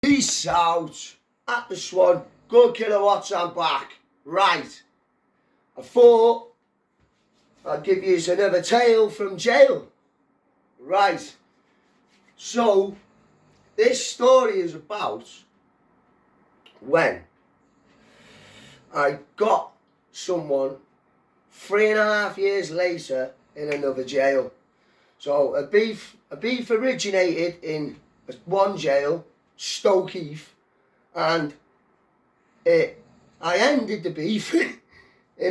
Peace out. At the Swan. Good kilowatts, I'm back. Right. I thought I'd give you another tale from jail. Right. So, this story is about when I got someone 3.5 years later in another jail. So a beef originated in one jail, Stoke Heath, and I ended the beef in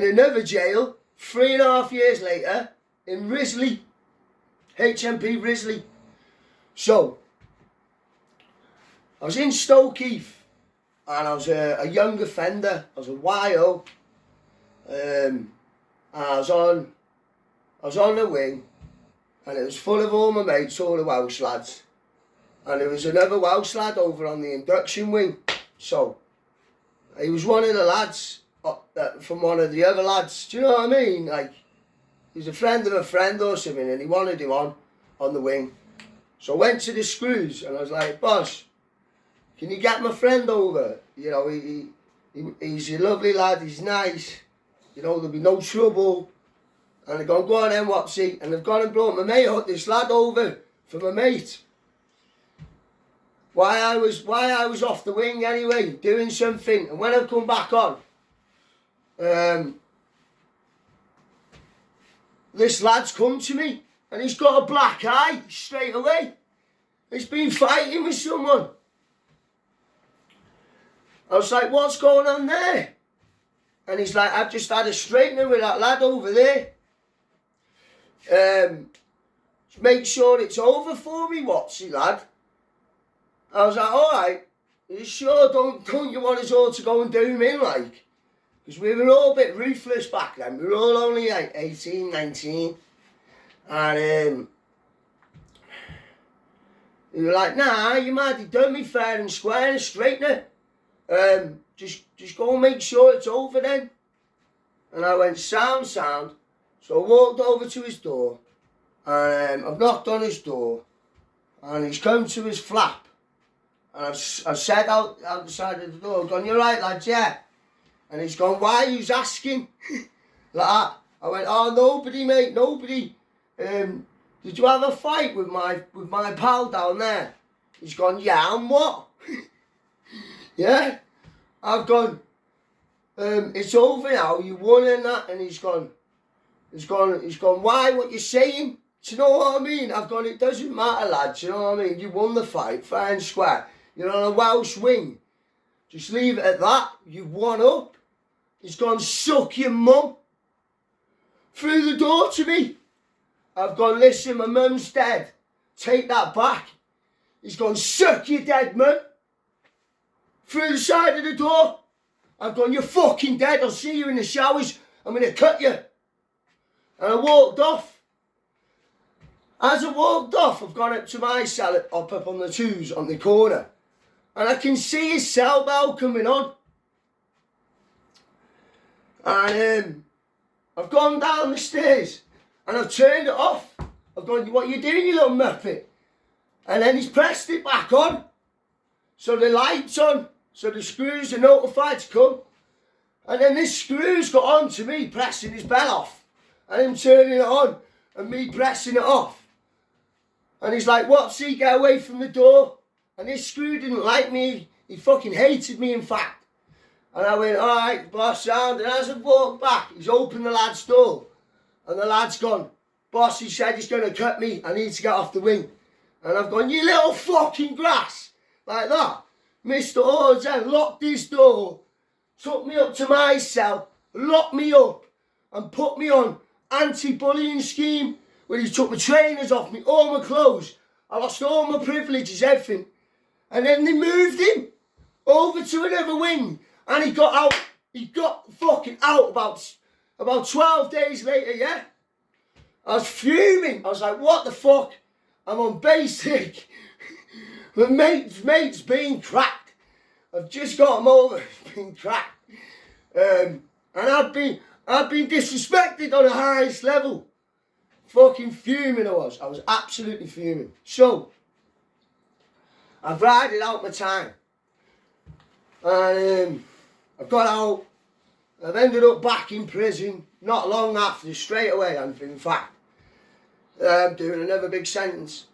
another jail 3.5 years later in Risley, HMP Risley. So I was in Stoke Heath and I was a young offender. I was a YO. And I was on the wing, and it was full of all my mates, all the Welsh lads. And there was another Welsh lad over on the induction wing. So he was one of the lads from one of the other lads. Do you know what I mean? Like, he's a friend of a friend or something, and he wanted him on the wing. So I went to the screws and I was like, boss, can you get my friend over? You know, he's a lovely lad, he's nice. You know, there'll be no trouble. And they've gone, go on then, Wapsie. And they've gone and brought my mate up, this lad over for my mate. Why I was off the wing anyway, doing something. And when I've come back on, this lad's come to me. And he's got a black eye straight away. He's been fighting with someone. I was like, what's going on there? And he's like, I've just had a straightener with that lad over there. Make sure it's over for me, Watsy lad. I was like, alright, are you sure? Don't you want us all to go and do him in, like? Because we were all a bit ruthless back then. We were all only like 18, 19. And they were like, nah, you might have done me fair and square and straightener. Just go and make sure it's over then. And I went, sound. So I walked over to his door, and I've knocked on his door, and he's come to his flap. And I've said out the side of the door, I've gone, you're right, lads, yeah. And he's gone, why are you asking? Like that. I went, oh, nobody, mate, nobody. Did you have a fight with my pal down there? He's gone, yeah, and what? Yeah. I've gone, it's over now, you won and that. And he's gone, why, what you saying? Do you know what I mean? I've gone, it doesn't matter, lad, do you know what I mean? You won the fight, fair and square. You're on a Welsh wing. Just leave it at that. You've won up. He's gone, suck your mum. Through the door to me. I've gone, listen, my mum's dead. Take that back. He's gone, suck your dead mum. Through the side of the door. I've gone, you're fucking dead. I'll see you in the showers. I'm going to cut you. And I walked off. As I walked off, I've gone up to my cell, up on the twos on the corner. And I can see his cell bell coming on. And I've gone down the stairs. And I've turned it off. I've gone, what are you doing, you little muppet? And then he's pressed it back on. So the light's on. So the screws are notified to come. And then this screw's got on to me pressing his bell off. And him turning it on. And me pressing it off. And he's like, Wapsie, get away from the door. And this screw didn't like me. He fucking hated me, in fact. And I went, alright, boss, sound. And as I walked back, he's opened the lad's door. And the lad's gone, boss, he said he's going to cut me. I need to get off the wing. And I've gone, you little fucking grass. Like that. Mr. Orzen locked his door, took me up to my cell, locked me up, and put me on anti-bullying scheme, where he took my trainers off me, all my clothes. I lost all my privileges, everything. And then they moved him over to another wing, and he got out. He got fucking out about 12 days later, yeah? I was fuming. I was like, what the fuck? I'm on basic. My mate's being cracked. I've just got him over. He's been cracked. And I've been disrespected on the highest level. Fucking fuming I was. I was absolutely fuming. So, I've rided out my time. And I got out. I've ended up back in prison not long after, straight away, and in fact, doing another big sentence.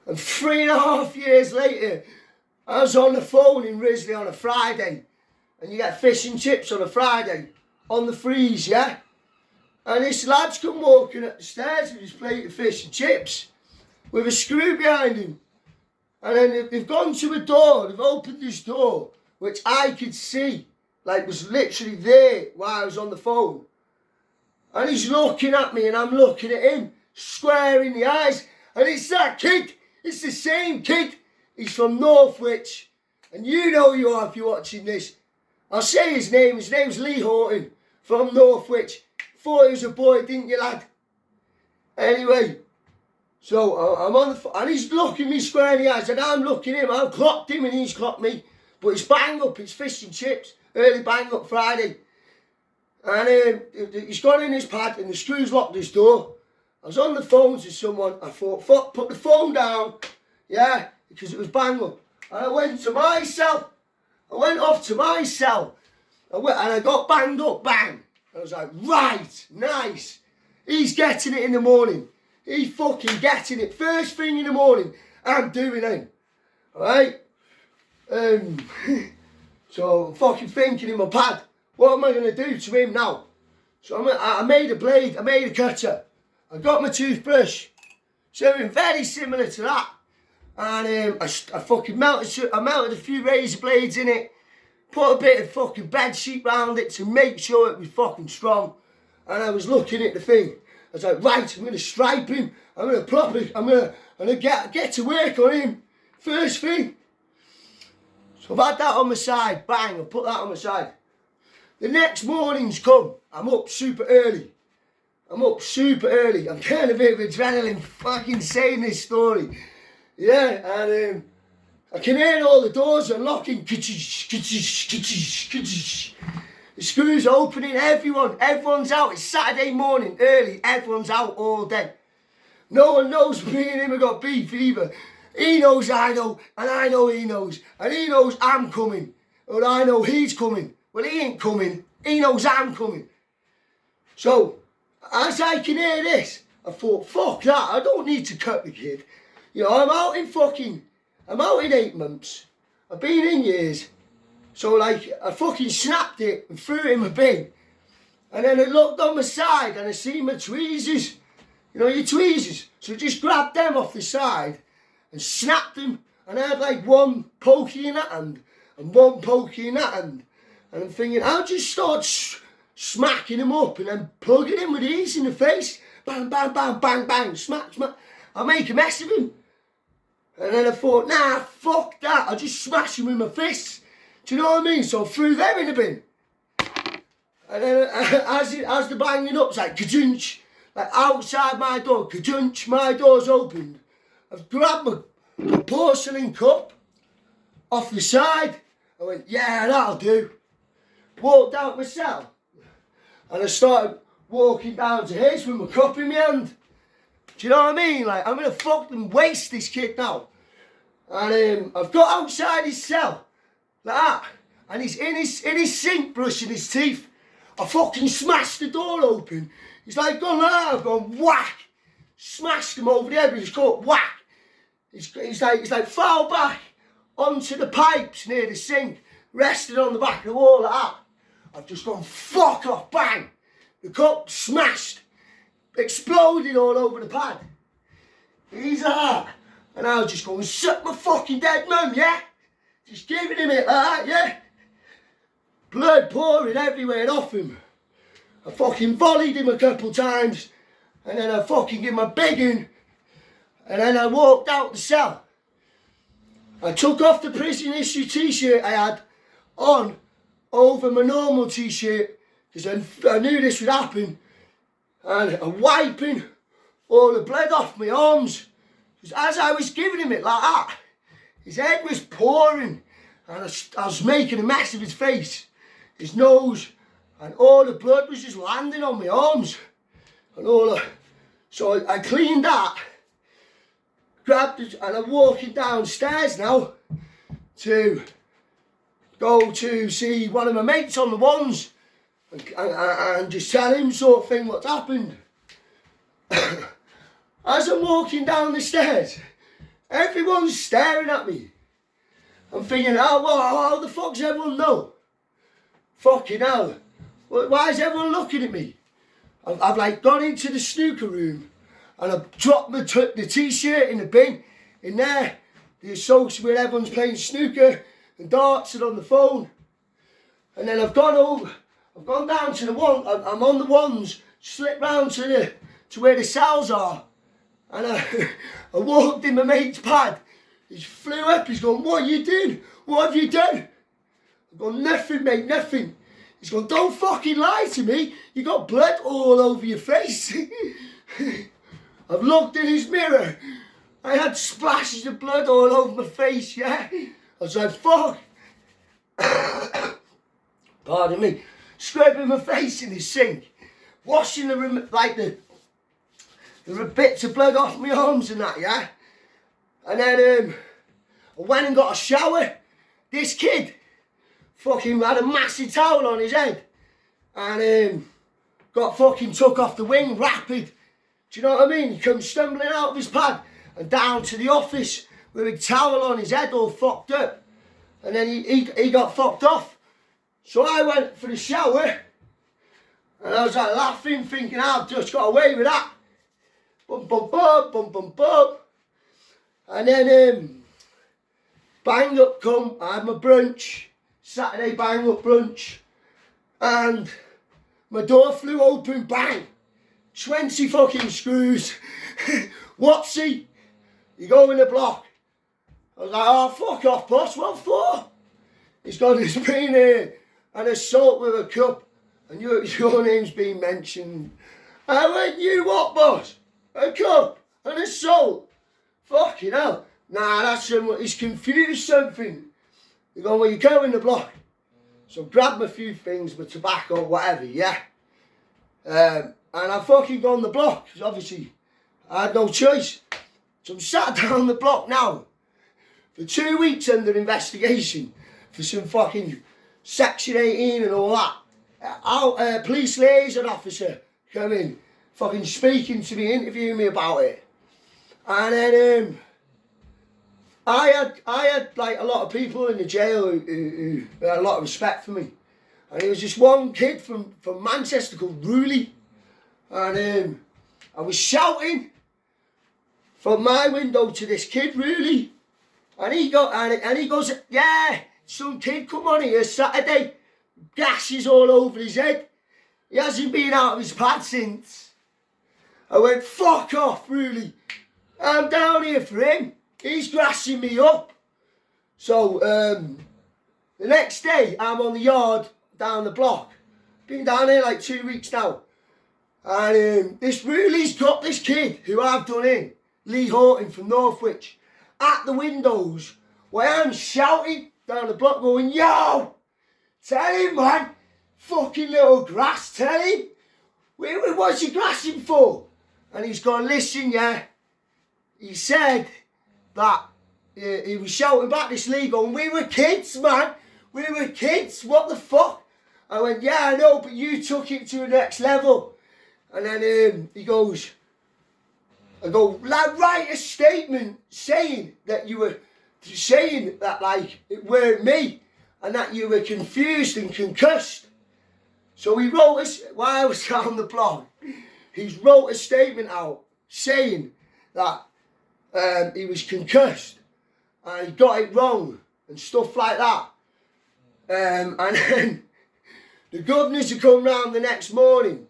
And 3.5 years later, I was on the phone in Risley on a Friday, and you get fish and chips on a Friday, on the freeze, yeah? And this lad's come walking up the stairs with his plate of fish and chips, with a screw behind him. And then they've gone to a door, they've opened this door, which I could see, like was literally there while I was on the phone. And he's looking at me and I'm looking at him, square in the eyes. And it's that kid, it's the same kid. He's from Northwich. And you know you are if you're watching this. I'll say his name's Lee Horton, from Northwich. Thought he was a boy, didn't you, lad? Anyway, so I'm on the phone, and he's looking me square in the eyes, and I'm looking at him. I've clocked him and he's clocked me. But it's bang up, it's fish and chips. Early bang up Friday. And he's gone in his pad and the screws locked his door. I was on the phone to someone. I thought, fuck, put the phone down. Yeah, because it was bang up. And I went to my cell. I went off to my cell. And I got banged up, bang. I was like, right, nice. He's getting it in the morning. He's fucking getting it. First thing in the morning, I'm doing it. Alright? So I'm fucking thinking in my pad, what am I going to do to him now? So I made a blade, I made a cutter. I got my toothbrush. Something very similar to that. And I fucking melted a few razor blades in it. Put a bit of fucking bed sheet round it to make sure it was fucking strong. And I was looking at the thing. I was like, right, I'm going to stripe him. I'm going to get to work on him. First thing. So I've had that on my side. Bang, I put that on my side. The next morning's come. I'm up super early. I'm getting a bit of adrenaline fucking saying this story. Yeah, and I can hear all the doors unlocking. The screws opening, everyone's out. It's Saturday morning, early, everyone's out all day. No one knows me and him have got beef either. He knows I know, and I know he knows. And he knows I'm coming, or I know he's coming. Well, he ain't coming, he knows I'm coming. So, as I can hear this, I thought, fuck that, I don't need to cut the kid. You know, I'm out in 8 months. I've been in years. So like, I fucking snapped it and threw it in my bin. And then I looked on my side and I seen my tweezers. You know, your tweezers. So I just grabbed them off the side and snapped them. And I had like one pokey in that hand and one pokey in that hand. And I'm thinking, I'll just start smacking him up and then plugging him with these in the face. Bang, bang, bang, bang, bang, smack, smack. I'll make a mess of him. And then I thought, nah, fuck that. I'll just smash him with my fists. Do you know what I mean? So I threw them in the bin. And then as the banging up, it's like ka-junch. Like outside my door, ka-junch, my door's opened. I've grabbed my porcelain cup off the side. I went, yeah, that'll do. Walked out my cell. And I started walking down to his with my cup in my hand. Do you know what I mean? Like, I'm going to fucking waste this kid now. And I've got outside his cell. Like that. And he's in his sink brushing his teeth. I fucking smashed the door open. He's like gone like that. I've gone whack. Smashed him over the head with his cup. Whack. He's like fell back onto the pipes near the sink. Rested on the back of the wall like that. I've just gone fuck off. Bang. The cup smashed. Exploded all over the pad. He's like that. And I was just going, suck my fucking dead mum, yeah? Just giving him it like that, yeah? Blood pouring everywhere off him. I fucking volleyed him a couple times. And then I fucking gave him a big one. And then I walked out the cell. I took off the prison issue t-shirt I had on over my normal t-shirt. Because I knew this would happen. And I'm wiping all the blood off my arms. Because as I was giving him it like that, his head was pouring. And I was making a mess of his face, his nose. And all the blood was just landing on my arms. And all that. So I cleaned that. Grabbed it, and I'm walking downstairs now to go to see one of my mates on the ones and just tell him sort of thing what's happened. As I'm walking down the stairs, everyone's staring at me. I'm thinking, oh, well, how the fuck does everyone know? Fucking hell. Why is everyone looking at me? I've like gone into the snooker room and I've dropped the t-shirt in the bin. In there, the associate where everyone's playing snooker and darts and on the phone. And then I've gone down to the one, I'm on the ones, slipped round to where the cells are. And I walked in my mate's pad. He flew up, he's gone, what are you doing? What have you done? I've gone, nothing mate, nothing. He's gone, don't fucking lie to me. You got blood all over your face. I've looked in his mirror. I had splashes of blood all over my face, yeah. I was like, fuck. Pardon me. Scraping my face in the sink. Washing the bits of blood off my arms and that, yeah. And then I went and got a shower. This kid fucking had a massive towel on his head and got fucking took off the wing rapid. Do you know what I mean? He comes stumbling out of his pad and down to the office with a towel on his head all fucked up. And then he got fucked off. So I went for the shower and I was like laughing, thinking I've just got away with that. Bum bum bum bum bum bum. And then bang up come, I had my brunch, Saturday bang up brunch, and my door flew open, bang, 20 fucking screws. What's he? You go in the block. I was like, oh fuck off boss, what for? He's got his been an assault with a cup and your name's been mentioned. I went, you what boss? A cup? An assault? Fucking hell. Nah, that's someone, he's confused something. They go, well, you go in the block. So grab my few things, my tobacco, whatever, yeah. And I fucking go on the block, because obviously I had no choice. So I'm sat down the block now for 2 weeks under investigation for some fucking Section 18 and all that. Police liaison officer come in, fucking speaking to me, interviewing me about it. And then I had like a lot of people in the jail who had a lot of respect for me. And there was this one kid from Manchester called Ruley. And I was shouting from my window to this kid, Ruley. And he goes, yeah, some kid come on here Saturday, gashes all over his head. He hasn't been out of his pad since. I went, fuck off, Ruley. I'm down here for him. He's grassing me up. So the next day, I'm on the yard down the block. Been down here like 2 weeks now. And this Ruley's got this kid who I've done in, Lee Horton from Northwich, at the windows where I'm shouting down the block going, yo, tell him man, fucking little grass, tell him. What's he grassing for? And he's gone, listen, yeah. He said that he was shouting back this Lee going, we were kids, man. We were kids, what the fuck? I went, yeah, I know, but you took it to the next level. And then he goes, I go, write a statement saying that you were saying that like it weren't me and that you were confused and concussed. So he wrote while I was down the block, he wrote a statement out saying that he was concussed and he got it wrong and stuff like that. And then the governors had come round the next morning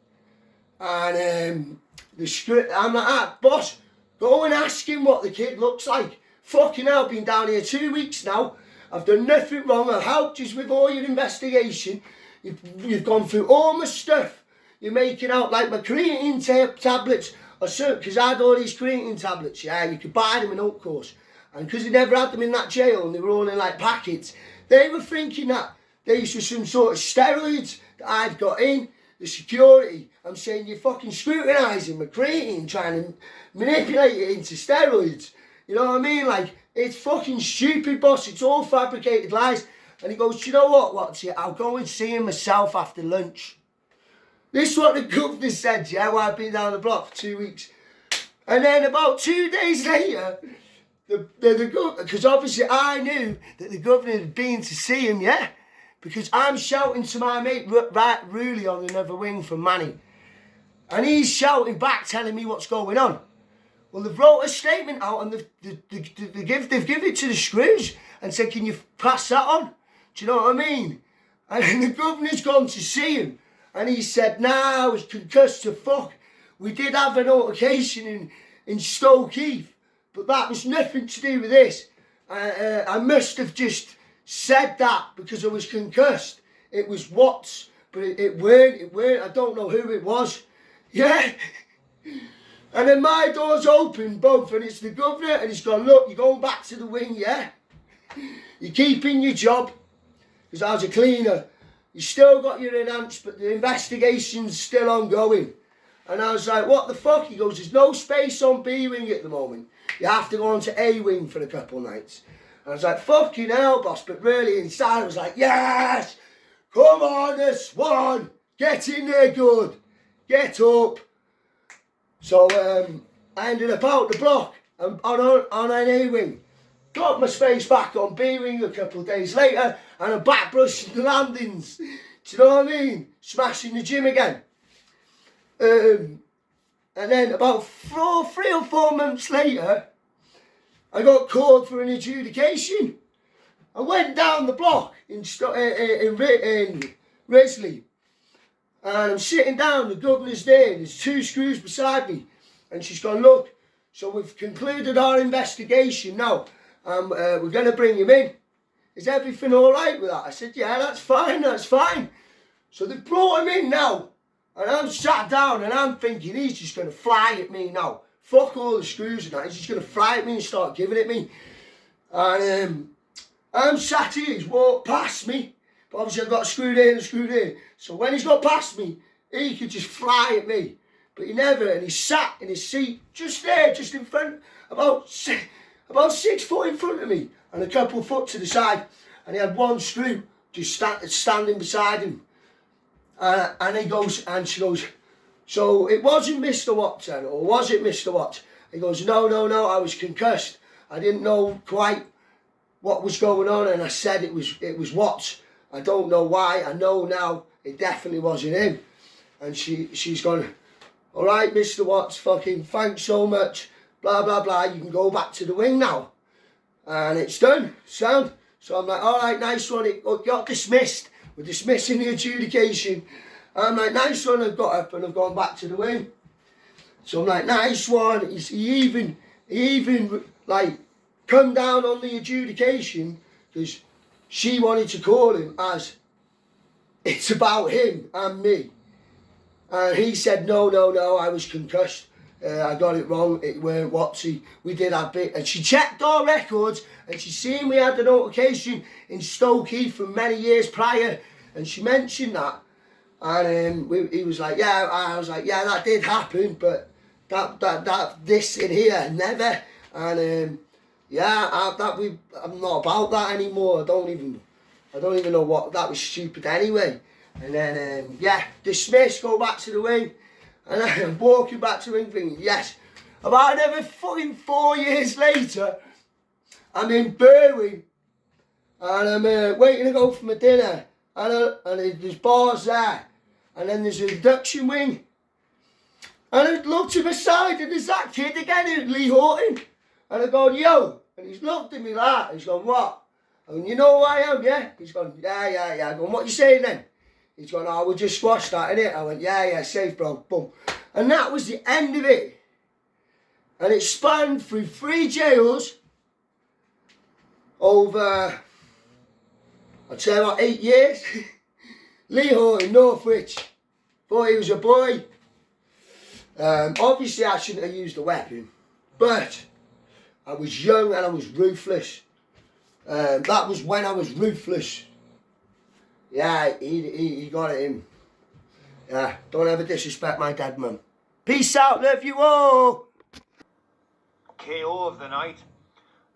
and I'm like, ah, boss, go and ask him what the kid looks like. Fucking hell, I've been down here 2 weeks now. I've done nothing wrong. I've helped you with all your investigation. You've gone through all my stuff. You're making out like my creatine tablets or something, because I had all these creatine tablets, yeah, you could buy them in Oak Course. And because they never had them in that jail and they were all in like packets, they were thinking that these were some sort of steroids that I'd got in. The security, I'm saying you're fucking scrutinising my creatine, trying to manipulate it into steroids. You know what I mean? Like, it's fucking stupid, boss. It's all fabricated lies. And he goes, do you know what, Watsy? I'll go and see him myself after lunch. This is what the governor said, yeah, while I've been down the block for 2 weeks. And then about 2 days later, the governor, because obviously I knew that the governor had been to see him, yeah? Because I'm shouting to my mate, right, Ruley, on another wing from Manny. And he's shouting back, telling me what's going on. Well, they've wrote a statement out and they've given it to the screws and said, can you pass that on? Do you know what I mean? And then the governor's gone to see him. And he said, nah, I was concussed to fuck. We did have an altercation in Stoke Heath, but that was nothing to do with this. I must have just said that because I was concussed. It was Watts, but it weren't. I don't know who it was. Yeah. And then my door's open, both, and it's the governor, and he's gone, look, you're going back to the wing, yeah? You're keeping your job, because I was a cleaner. You still got your enhanced, but the investigation's still ongoing. And I was like, what the fuck? He goes, there's no space on B wing at the moment. You have to go on to A wing for a couple of nights. And I was like, fucking hell, boss. But really inside I was like, yes, come on, the Swan. Get in there good. Get up. So I ended up out the block on an A wing. Got my space back on B wing a couple of days later, and I'm back brushing the landings. Do you know what I mean? Smashing the gym again. And then about 3 or 4 months later, I got called for an adjudication. I went down the block in Risley, and I'm sitting down, the governor's there, and there's 2 screws beside me. And she's gone, look, so we've concluded our investigation now. We're going to bring him in. Is everything all right with that? I said, yeah, that's fine, that's fine. So they've brought him in now. And I'm sat down and I'm thinking, he's just going to fly at me now. Fuck all the screws and that. He's just going to fly at me and start giving it me. And I'm sat here, he's walked past me. But obviously I've got screwed in and screwed in. So when he's got past me, he could just fly at me. But he never, and he sat in his seat just there, just in front, about 6 foot in front of me. And a couple of foot to the side. And he had 1 screw just standing beside him. And he goes, and she goes, so it wasn't Mr. Watson, or was it Mr. Watts? He goes, no, I was concussed. I didn't know quite what was going on, and I said it was Watts. I don't know why. I know now it definitely wasn't him. And she's gone, all right, Mr. Watts, fucking thanks so much, blah, blah, blah. You can go back to the wing now. And it's done, sound. So I'm like, all right, nice one. It got dismissed. We're dismissing the adjudication. I'm like, nice one. I've got up and I've gone back to the wing. So I'm like, nice one. He even like come down on the adjudication because she wanted to call him as it's about him and me. And he said, no, I was concussed. I got it wrong. It weren't Watsy. We did have bit. And she checked our records and she seen we had an altercation in Stoke Heath from many years prior. And she mentioned that. And he was like, yeah. I was like, yeah, that did happen, but this in here never. And yeah, I'm not about that anymore. I don't even know what. That was stupid anyway. And then yeah, dismissed. Go back to the wing. And I'm walking back to the wing thinking, yes. About another fucking 4 years later, I'm in Berwyn. And I'm waiting to go for my dinner. And there's bars there. And then there's an induction wing. And I looked to my side and there's that kid again, Lee Horton. And I go, yo. And he's looked at me like that. He's gone, what? I go, you know who I am, yeah? He's gone, yeah. I go, what you saying then? He's gone, oh, we'll just squash that, innit? I went, yeah, safe, bro. Boom. And that was the end of it. And it spanned through 3 jails over, I'd say about 8 years. Lee Horton, Northwich. Thought he was a boy. Obviously, I shouldn't have used a weapon. But I was young and I was ruthless. That was when I was ruthless. Yeah, he got it in. Yeah, don't ever disrespect my dead mum. Peace out, love you all. KO of the night,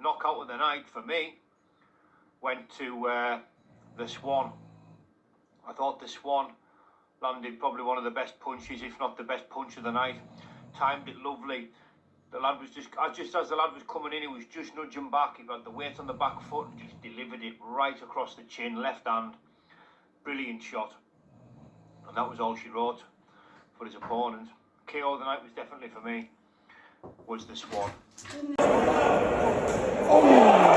knockout of the night for me, went to the Swan. I thought the Swan landed probably one of the best punches, if not the best punch of the night. Timed it lovely. The lad was just as the lad was coming in, he was just nudging back. He had the weight on the back foot and just delivered it right across the chin, left hand. Brilliant shot. And that was all she wrote for his opponent. KO of the night was definitely for me, was the Swan. Oh.